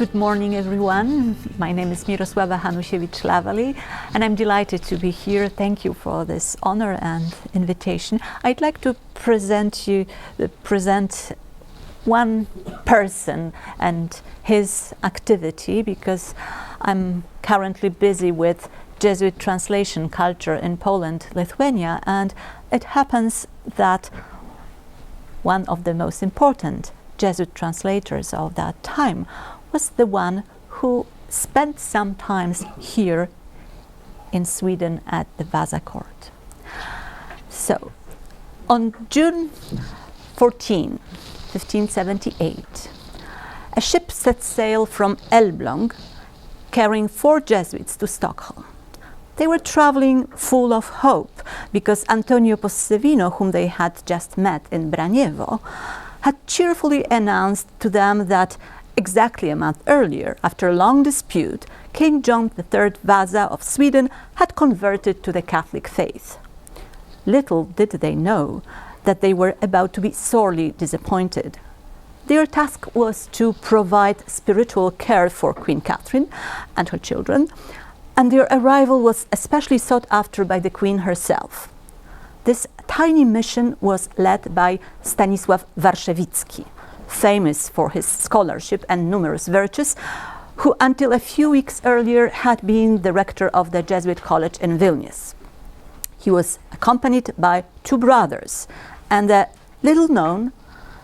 Good morning, everyone. My name is Mirosława Hanusiewicz-Lavallee, and I'm delighted to be here. Thank you for this honor and invitation. I'd like to present one person and his activity, because I'm currently busy with Jesuit translation culture in Poland, Lithuania, and it happens that one of the most important Jesuit translators of that time was the one who spent some time here in Sweden at the Vasa court. So, on June 14, 1578, a ship set sail from Elbląg carrying 4 Jesuits to Stockholm. They were traveling full of hope because Antonio Possevino, whom they had just met in Braniewo, had cheerfully announced to them that exactly a month earlier, after a long dispute, King John III Vasa of Sweden had converted to the Catholic faith. Little did they know that they were about to be sorely disappointed. Their task was to provide spiritual care for Queen Catherine and her children, and their arrival was especially sought after by the Queen herself. This tiny mission was led by Stanisław Warszawicki, famous for his scholarship and numerous virtues, who until a few weeks earlier had been the rector of the Jesuit college in Vilnius. He was accompanied by 2 brothers and a little-known,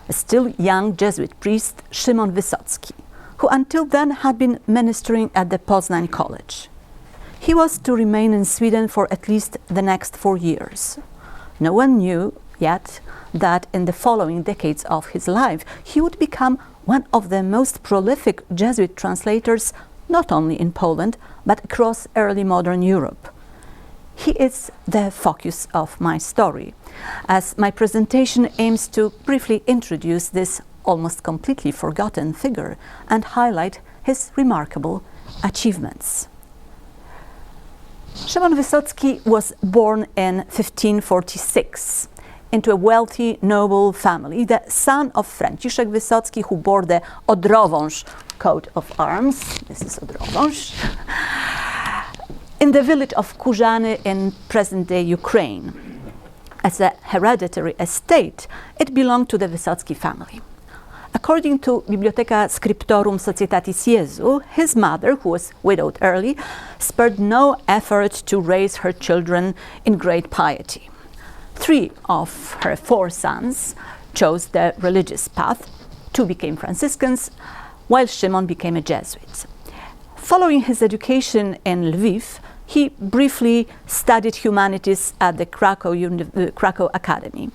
still young Jesuit priest, Szymon Wysocki, who until then had been ministering at the Poznań College. He was to remain in Sweden for at least the next 4 years. No one knew yet that in the following decades of his life he would become one of the most prolific Jesuit translators not only in Poland but across early modern Europe. He is the focus of my story, as my presentation aims to briefly introduce this almost completely forgotten figure and highlight his remarkable achievements. Szymon Wysocki was born in 1546 into a wealthy, noble family, the son of Franciszek Wysocki, who bore the Odrowąż coat of arms. This is Odrowąż. In the village of Kurzany in present-day Ukraine. As a hereditary estate, it belonged to the Wysocki family. According to Bibliotheca Scriptorum Societatis Jesu, his mother, who was widowed early, spared no effort to raise her children in great piety. 3 of her 4 sons chose the religious path. 2 became Franciscans, while Szymon became a Jesuit. Following his education in Lviv, he briefly studied humanities at the Krakow Academy.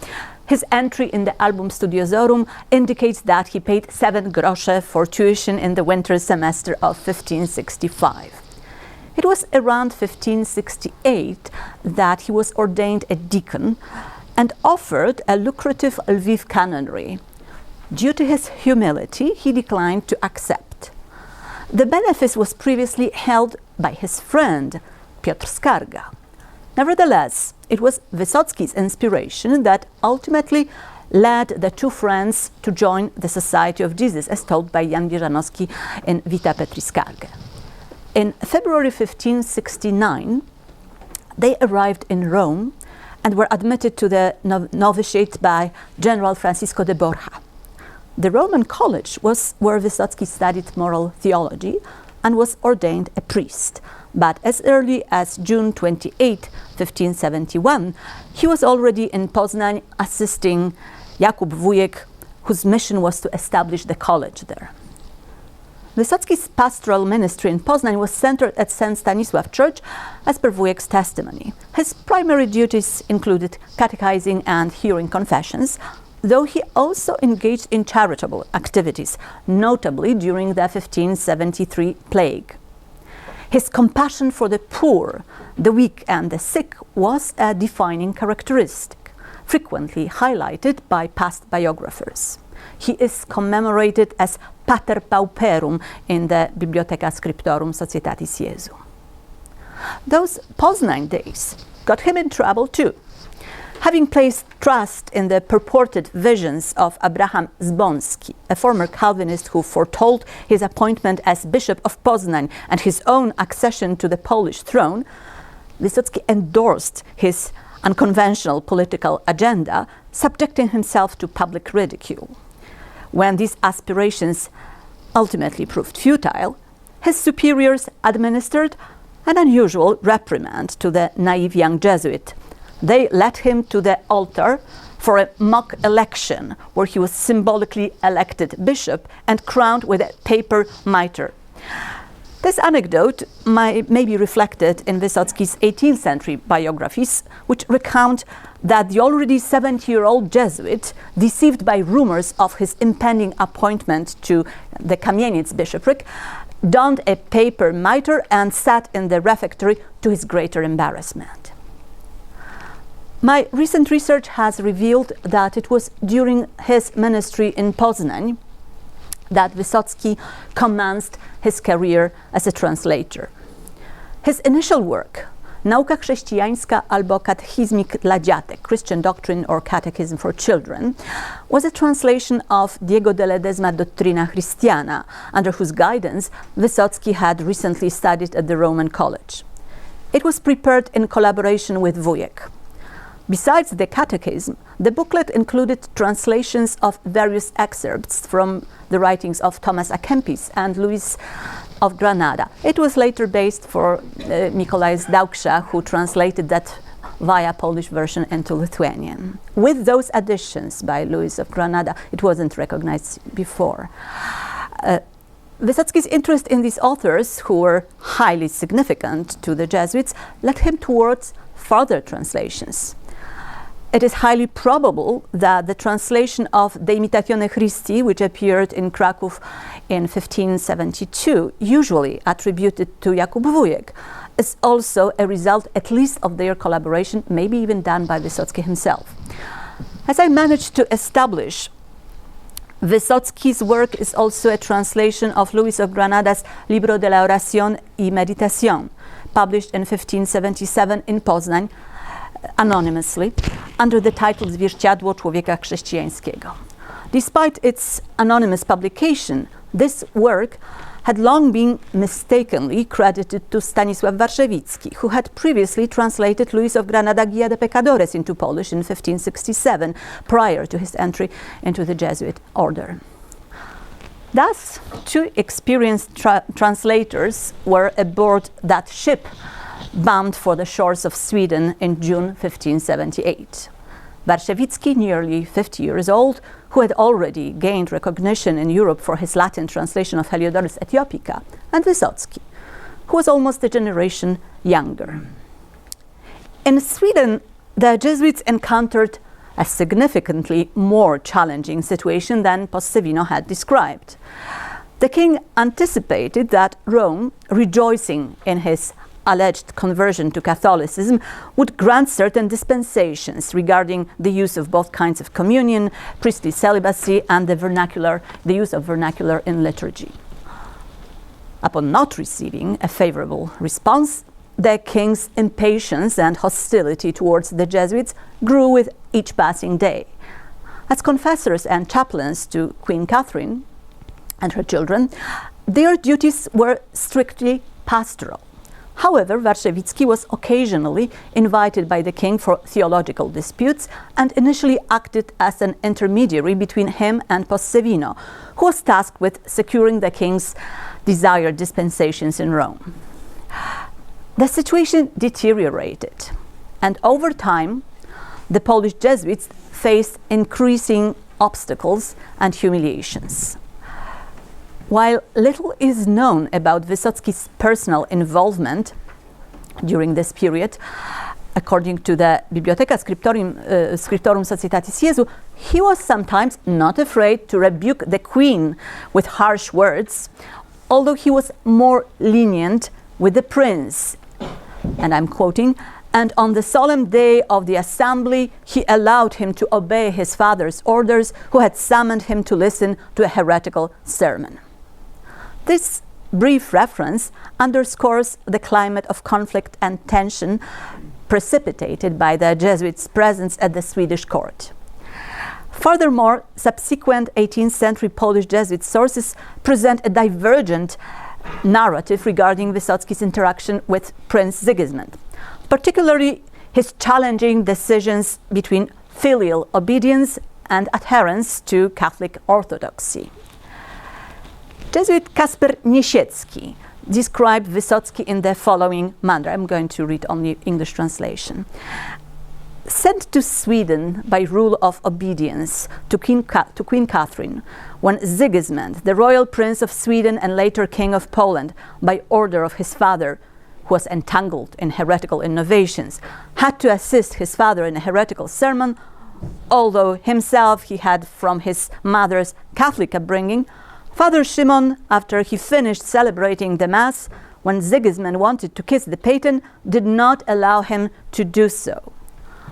His entry in the Album Studiosorum indicates that he paid 7 grosze for tuition in the winter semester of 1565. It was around 1568 that he was ordained a deacon and offered a lucrative Lviv canonry. Due to his humility, he declined to accept. The benefice was previously held by his friend, Piotr Skarga. Nevertheless, it was Wysocki's inspiration that ultimately led the 2 friends to join the Society of Jesus, as told by Jan Bieżanowski in Vita Petri Skarge. In February 1569, they arrived in Rome and were admitted to the novitiate by General Francisco de Borja. The Roman college was where Wysocki studied moral theology and was ordained a priest. But as early as June 28, 1571, he was already in Poznań assisting Jakub Wujek, whose mission was to establish the college there. Wysocki's pastoral ministry in Poznań was centered at St. Stanisław Church, as per Wujek's testimony. His primary duties included catechizing and hearing confessions, though he also engaged in charitable activities, notably during the 1573 plague. His compassion for the poor, the weak and the sick was a defining characteristic, frequently highlighted by past biographers. He is commemorated as Pater Pauperum in the Bibliotheca Scriptorum Societatis Jesu. Those Poznań days got him in trouble too. Having placed trust in the purported visions of Abraham Zbonski, a former Calvinist who foretold his appointment as Bishop of Poznań and his own accession to the Polish throne, Wysocki endorsed his unconventional political agenda, subjecting himself to public ridicule. When these aspirations ultimately proved futile, his superiors administered an unusual reprimand to the naive young Jesuit. They led him to the altar for a mock election, where he was symbolically elected bishop and crowned with a paper mitre. This anecdote may be reflected in Wysocki's 18th century biographies, which recount that the already 70-year-old Jesuit, deceived by rumors of his impending appointment to the Kamieniec bishopric, donned a paper mitre and sat in the refectory to his greater embarrassment. My recent research has revealed that it was during his ministry in Poznań that Wysocki commenced his career as a translator. His initial work, Nauka chrześcijańska albo Katechizmik dla dziatek, Christian Doctrine or Catechism for Children, was a translation of Diego de Ledesma Doctrina Christiana, under whose guidance Wysocki had recently studied at the Roman College. It was prepared in collaboration with Wujek. Besides the catechism, the booklet included translations of various excerpts from the writings of Thomas à Kempis and Louis of Granada. It was later based for Mikołaj Zdałksza, who translated that via Polish version into Lithuanian. With those additions by Louis of Granada, it wasn't recognized before. Wysocki's interest in these authors, who were highly significant to the Jesuits, led him towards further translations. It is highly probable that the translation of De Imitatione Christi, which appeared in Kraków in 1572, usually attributed to Jakub Wujek, is also a result at least of their collaboration, maybe even done by Wysocki himself. As I managed to establish, Wysocki's work is also a translation of Louis of Granada's Libro de la Oración y Meditación, published in 1577 in Poznań, anonymously, under the title Zwierciadło człowieka chrześcijańskiego. Despite its anonymous publication, this work had long been mistakenly credited to Stanisław Warszewicki, who had previously translated Louis of Granada Guia de Pecadores into Polish in 1567, prior to his entry into the Jesuit order. Thus, two experienced translators were aboard that ship bound for the shores of Sweden in June 1578. Warszewicki, nearly 50 years old, who had already gained recognition in Europe for his Latin translation of Heliodorus Ethiopica, and Wysocki, who was almost a generation younger. In Sweden, the Jesuits encountered a significantly more challenging situation than Possevino had described. The king anticipated that Rome, rejoicing in his alleged conversion to Catholicism, would grant certain dispensations regarding the use of both kinds of communion, priestly celibacy, and the use of vernacular in liturgy. Upon not receiving a favorable response, the king's impatience and hostility towards the Jesuits grew with each passing day. As confessors and chaplains to Queen Catherine and her children, their duties were strictly pastoral. However, Warszewicki was occasionally invited by the king for theological disputes and initially acted as an intermediary between him and Possevino, who was tasked with securing the king's desired dispensations in Rome. The situation deteriorated, and over time, the Polish Jesuits faced increasing obstacles and humiliations. While little is known about Wysocki's personal involvement during this period, according to the Bibliotheca Scriptorum Societatis Jesu, he was sometimes not afraid to rebuke the queen with harsh words, although he was more lenient with the prince. And I'm quoting, "And on the solemn day of the assembly, he allowed him to obey his father's orders, who had summoned him to listen to a heretical sermon." This brief reference underscores the climate of conflict and tension precipitated by the Jesuits' presence at the Swedish court. Furthermore, subsequent 18th century Polish Jesuit sources present a divergent narrative regarding Wysocki's interaction with Prince Sigismund, particularly his challenging decisions between filial obedience and adherence to Catholic orthodoxy. Jesuit Kasper Niesiecki described Wysocki in the following manner. I'm going to read only English translation. Sent to Sweden by rule of obedience to Queen Catherine, when Sigismund, the royal prince of Sweden and later king of Poland, by order of his father, who was entangled in heretical innovations, had to assist his father in a heretical sermon, although himself he had from his mother's Catholic upbringing, Father Szymon, after he finished celebrating the Mass, when Sigismund wanted to kiss the paten, did not allow him to do so.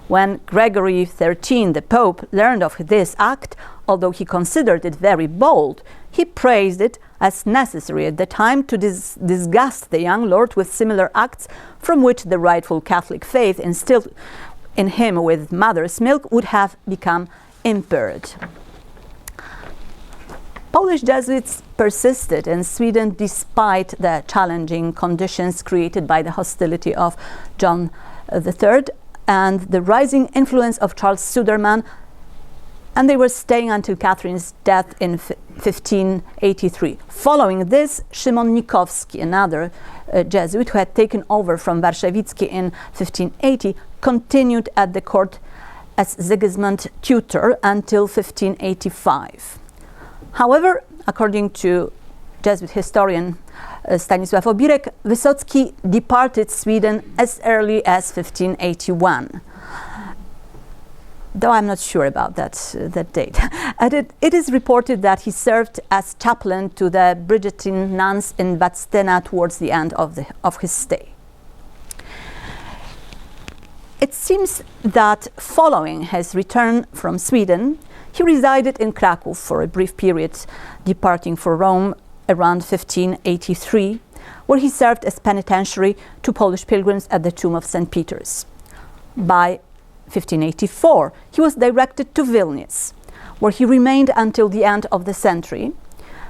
When Gregory XIII, the Pope, learned of this act, although he considered it very bold, he praised it as necessary at the time to disgust the young lord with similar acts from which the rightful Catholic faith instilled in him with mother's milk would have become impaired. Polish Jesuits persisted in Sweden despite the challenging conditions created by the hostility of John III and the rising influence of Charles Suderman, and they were staying until Catherine's death in 1583. Following this, Szymon Nikowski, another Jesuit who had taken over from Warszawicki in 1580, continued at the court as Sigismund's tutor until 1585. However, according to Jesuit historian Stanisław Obirek, Wysocki departed Sweden as early as 1581. Though I'm not sure about that date. It is reported that he served as chaplain to the Brigittine nuns in Vadstena towards the end of his stay. It seems that following his return from Sweden, he resided in Kraków for a brief period, departing for Rome around 1583, where he served as penitentiary to Polish pilgrims at the tomb of St. Peter's. By 1584, he was directed to Vilnius, where he remained until the end of the century,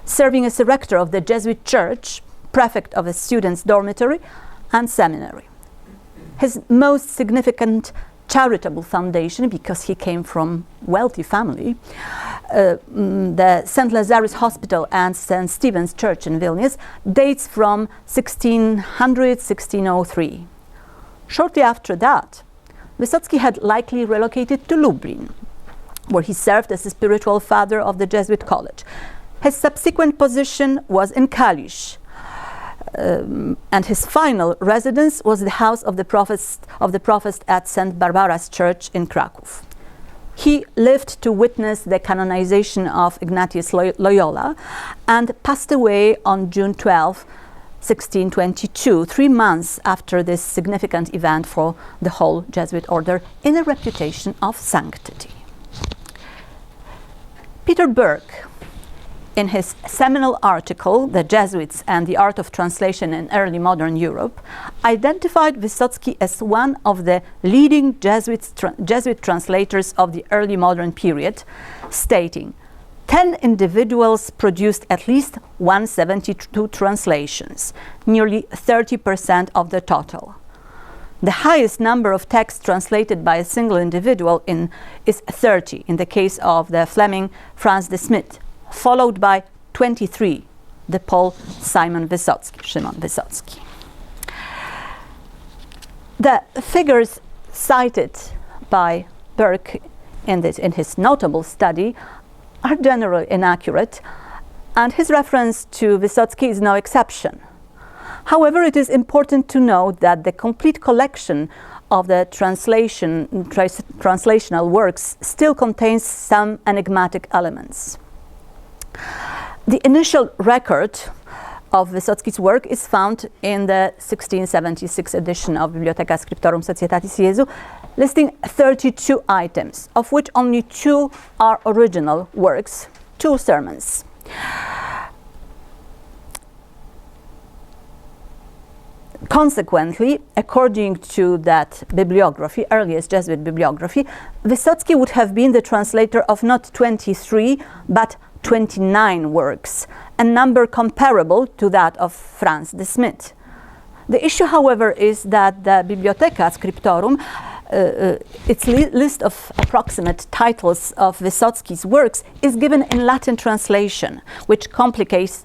serving as a rector of the Jesuit church, prefect of a students' dormitory, and seminary. His most significant charitable foundation, because he came from wealthy family, the St. Lazarus Hospital and St. Stephen's Church in Vilnius, dates from 1600-1603. Shortly after that, Wysocki had likely relocated to Lublin, where he served as a spiritual father of the Jesuit college. His subsequent position was in Kalisz, and his final residence was the house of the Provost at St. Barbara's Church in Kraków. He lived to witness the canonization of Ignatius Loyola and passed away on June 12, 1622, 3 months after this significant event for the whole Jesuit order, in a reputation of sanctity. Peter Burke, in his seminal article, The Jesuits and the Art of Translation in Early Modern Europe, identified Wysocki as one of the leading Jesuit translators of the early modern period, stating, 10 individuals produced at least 172 translations, nearly 30% of the total. The highest number of texts translated by a single individual is 30, in the case of the Fleming Franz de Smet, followed by 23, the Pole Szymon Wysocki. The figures cited by Burke in his notable study are generally inaccurate, and his reference to Wysocki is no exception. However, it is important to note that the complete collection of the translational works still contains some enigmatic elements. The initial record of Wysocki's work is found in the 1676 edition of Bibliotheca Scriptorum Societatis Jesu, listing 32 items, of which only 2 are original works, 2 sermons. Consequently, according to that bibliography, earliest Jesuit bibliography, Wysocki would have been the translator of not 23 but 29 works, a number comparable to that of Franz de Smet. The issue, however, is that the Bibliotheca Scriptorum, its list of approximate titles of Wysocki's works, is given in Latin translation, which complicates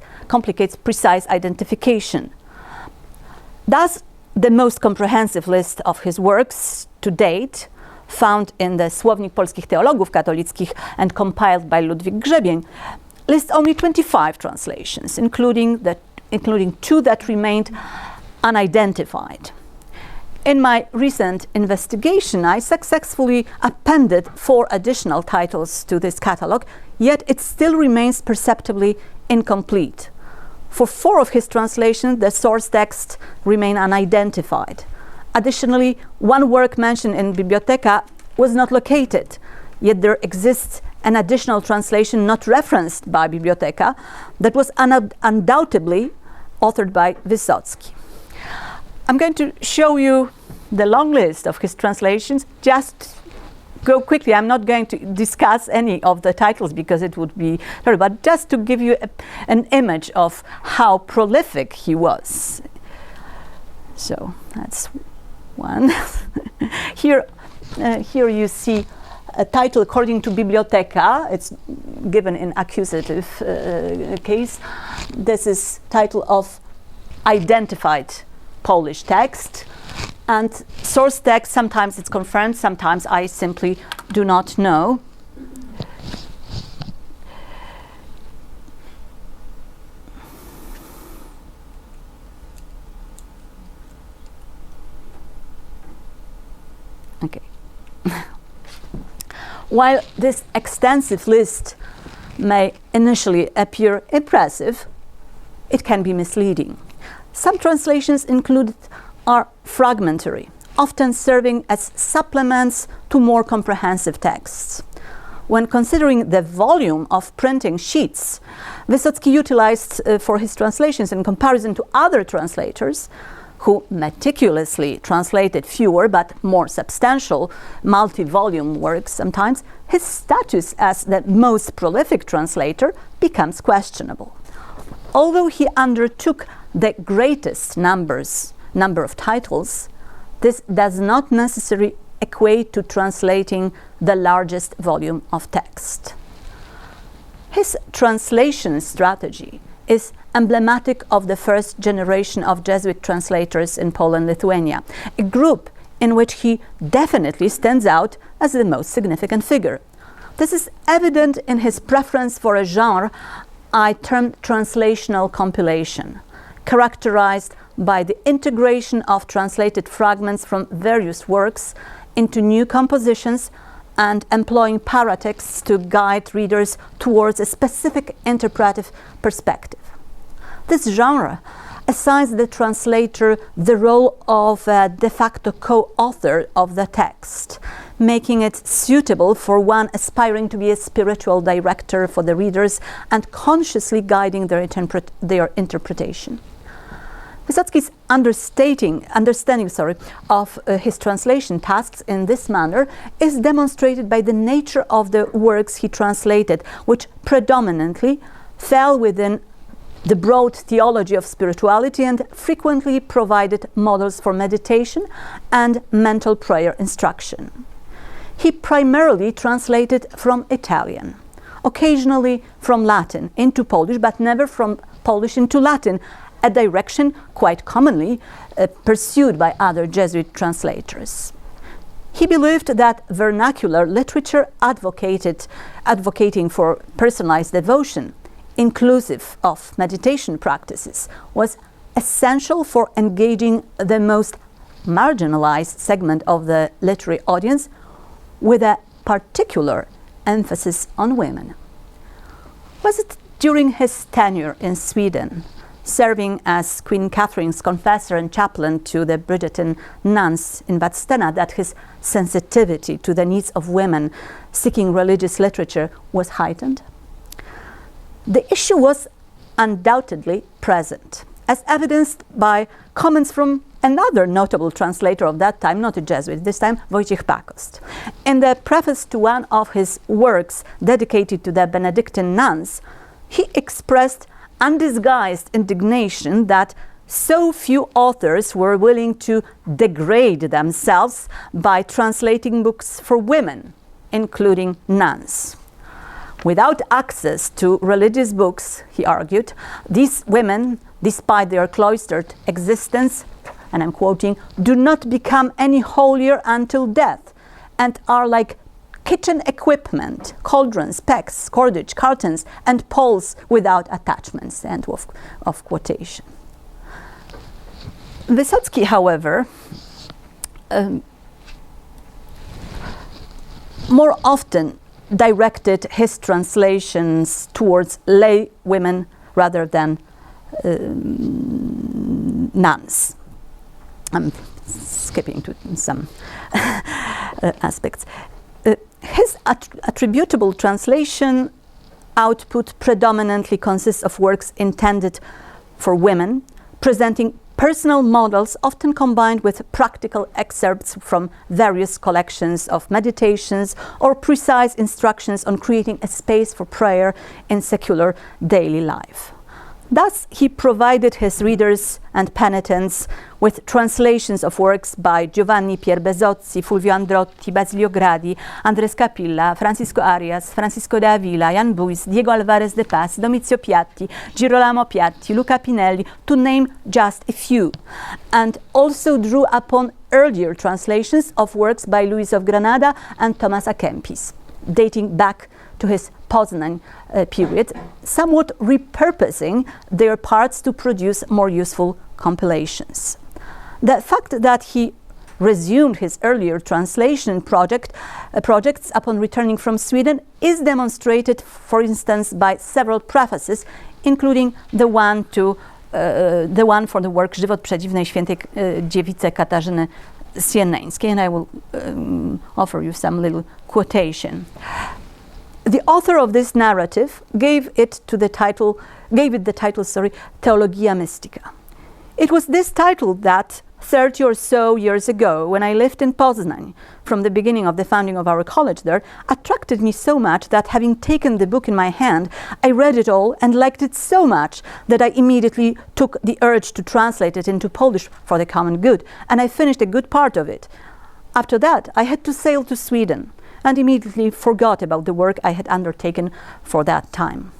precise identification. Thus, the most comprehensive list of his works to date, found in the Słownik Polskich Teologów Katolickich and compiled by Ludwik Grzebień, lists only 25 translations, including two that remained unidentified. In my recent investigation, I successfully appended 4 additional titles to this catalogue, yet it still remains perceptibly incomplete. For 4 of his translations, the source texts remain unidentified. Additionally, one work mentioned in Bibliotheca was not located, yet there exists an additional translation not referenced by Bibliotheca that was undoubtedly authored by Wysocki. I'm going to show you the long list of his translations. Just go quickly. I'm not going to discuss any of the titles because it would be terrible, but just to give you an image of how prolific he was. So that's one. Here you see a title according to Bibliotheca. It's given in accusative case. This is title of identified Polish text, and source text, sometimes it's confirmed, sometimes I simply do not know. Okay. While this extensive list may initially appear impressive, it can be misleading. Some translations included are fragmentary, often serving as supplements to more comprehensive texts. When considering the volume of printing sheets Wysocki utilized for his translations in comparison to other translators, who meticulously translated fewer but more substantial multi-volume works sometimes, his status as the most prolific translator becomes questionable. Although he undertook the greatest number of titles, this does not necessarily equate to translating the largest volume of text. His translation strategy is emblematic of the first generation of Jesuit translators in Poland-Lithuania, a group in which he definitely stands out as the most significant figure. This is evident in his preference for a genre I termed translational compilation, characterized by the integration of translated fragments from various works into new compositions and employing paratexts to guide readers towards a specific interpretive perspective. This genre assigns the translator the role of a de facto co-author of the text, making it suitable for one aspiring to be a spiritual director for the readers and consciously guiding their interpretation. Wysocki's understanding of his translation tasks in this manner is demonstrated by the nature of the works he translated, which predominantly fell within the broad theology of spirituality and frequently provided models for meditation and mental prayer instruction. He primarily translated from Italian, occasionally from Latin into Polish, but never from Polish into Latin, a direction quite commonly pursued by other Jesuit translators. He believed that vernacular literature advocating for personalized devotion, inclusive of meditation practices, was essential for engaging the most marginalized segment of the literary audience, with a particular emphasis on women. Was it during his tenure in Sweden, serving as Queen Catherine's confessor and chaplain to the Brigitte nuns in Vadstena, that his sensitivity to the needs of women seeking religious literature was heightened? The issue was undoubtedly present, as evidenced by comments from another notable translator of that time, not a Jesuit, this time Wojciech Pakost. In the preface to one of his works dedicated to the Benedictine nuns, he expressed undisguised indignation that so few authors were willing to degrade themselves by translating books for women, including nuns. Without access to religious books, he argued, these women, despite their cloistered existence, and I'm quoting, do not become any holier until death, and are like kitchen equipment, cauldrons, pecks, cordage, curtains, and poles without attachments, end of quotation. Wysocki, however, more often directed his translations towards lay women rather than nuns. I'm skipping to some aspects. His attributable translation output predominantly consists of works intended for women, presenting personal models often combined with practical excerpts from various collections of meditations or precise instructions on creating a space for prayer in secular daily life. Thus, he provided his readers and penitents with translations of works by Giovanni Pier Bezzozzi, Fulvio Androtti, Basilio Gradi, Andres Capilla, Francisco Arias, Francisco de Avila, Jan Buys, Diego Alvarez de Paz, Domizio Piatti, Girolamo Piatti, Luca Pinelli, to name just a few, and also drew upon earlier translations of works by Luis of Granada and Thomas à Kempis, dating back to his Poznan period, somewhat repurposing their parts to produce more useful compilations. The fact that he resumed his earlier translation projects upon returning from Sweden is demonstrated, for instance, by several prefaces, including the one for the work Żywot Przedziwnej Świętej Dziewicy Katarzyny Sieneńskiej, and I will offer you some little quotation. The author of this narrative gave it the title, Theologia Mystica. It was this title that 30 or so years ago, when I lived in Poznan, from the beginning of the founding of our college there, attracted me so much that, having taken the book in my hand, I read it all and liked it so much that I immediately took the urge to translate it into Polish for the common good, and I finished a good part of it. After that, I had to sail to Sweden, and immediately forgot about the work I had undertaken for that time.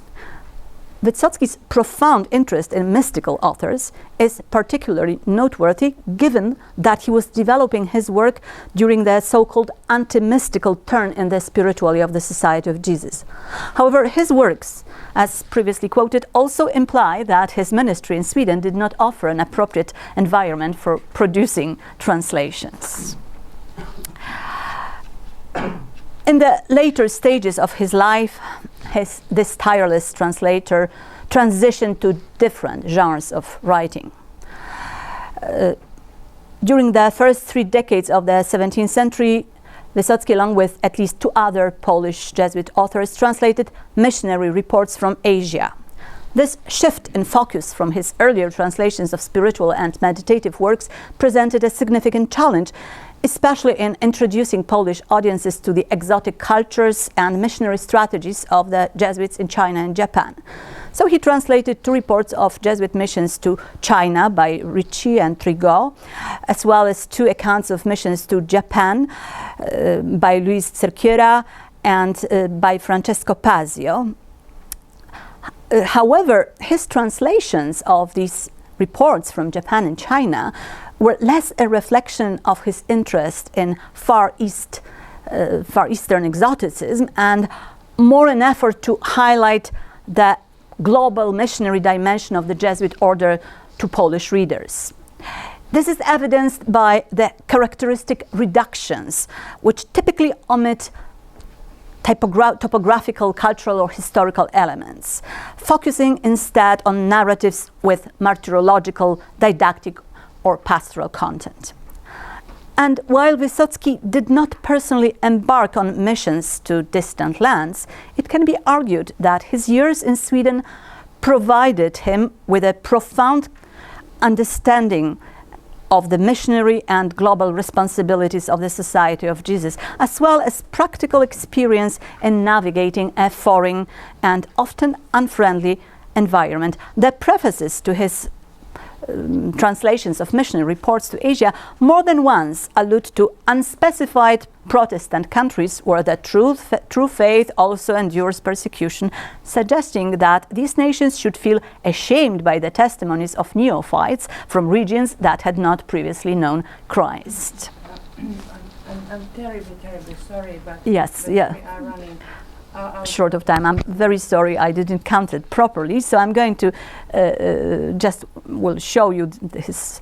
Wysocki's profound interest in mystical authors is particularly noteworthy, given that he was developing his work during the so-called anti-mystical turn in the spirituality of the Society of Jesus. However, his works, as previously quoted, also imply that his ministry in Sweden did not offer an appropriate environment for producing translations. In the later stages of his life, this tireless translator transitioned to different genres of writing. During the first 3 decades of the 17th century, Wysocki, along with at least 2 other Polish Jesuit authors, translated missionary reports from Asia. This shift in focus from his earlier translations of spiritual and meditative works presented a significant challenge, especially in introducing Polish audiences to the exotic cultures and missionary strategies of the Jesuits in China and Japan. So he translated 2 reports of Jesuit missions to China by Ricci and Trigot, as well as 2 accounts of missions to Japan by Luis Cerqueira and by Francesco Pazio. However, his translations of these reports from Japan and China were less a reflection of his interest in Far Eastern exoticism and more an effort to highlight the global missionary dimension of the Jesuit order to Polish readers. This is evidenced by the characteristic reductions, which typically omit topographical, cultural, or historical elements, focusing instead on narratives with martyrological, didactic, or pastoral content. And while Wysocki did not personally embark on missions to distant lands, it can be argued that his years in Sweden provided him with a profound understanding of the missionary and global responsibilities of the Society of Jesus, as well as practical experience in navigating a foreign and often unfriendly environment. The prefaces to his translations of missionary reports to Asia more than once allude to unspecified Protestant countries where the true faith also endures persecution, suggesting that these nations should feel ashamed by the testimonies of neophytes from regions that had not previously known Christ. I'm terribly sorry, but yes, we are running short of time. I'm very sorry I didn't count it properly, so I'm going to just will show you his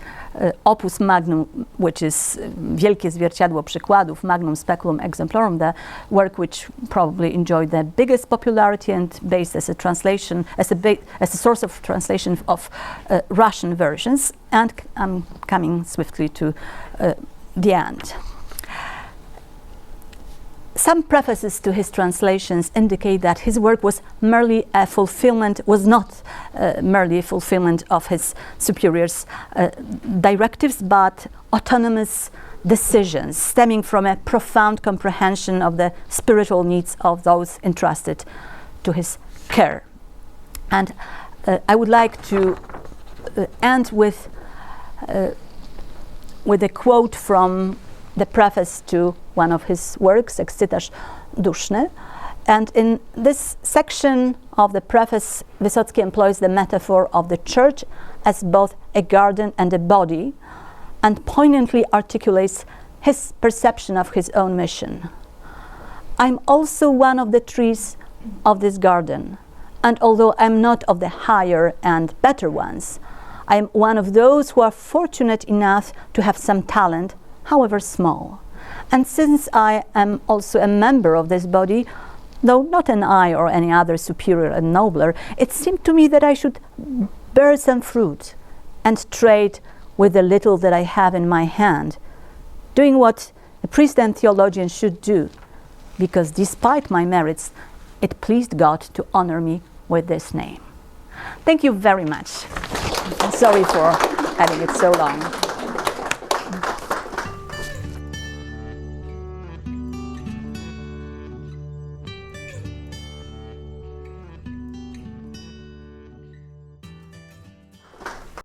opus magnum, which is Wielkie Zwierciadło Przykładów, Magnum Speculum Exemplorum, the work which probably enjoyed the biggest popularity and based as a translation, as a source of translation of Russian versions. And I'm coming swiftly to the end. Some prefaces to his translations indicate that his work was not merely a fulfillment of his superiors' directives, but autonomous decisions stemming from a profound comprehension of the spiritual needs of those entrusted to his care. And I would like to end with a quote from the preface to one of his works, Ekscytaż duszny. And in this section of the preface, Wysocki employs the metaphor of the church as both a garden and a body, and poignantly articulates his perception of his own mission. I'm also one of the trees of this garden, and although I'm not of the higher and better ones, I'm one of those who are fortunate enough to have some talent, however small. And since I am also a member of this body, though not an I or any other superior and nobler, it seemed to me that I should bear some fruit and trade with the little that I have in my hand, doing what a priest and theologian should do, because despite my merits, it pleased God to honor me with this name. Thank you very much. I'm sorry for having it so long.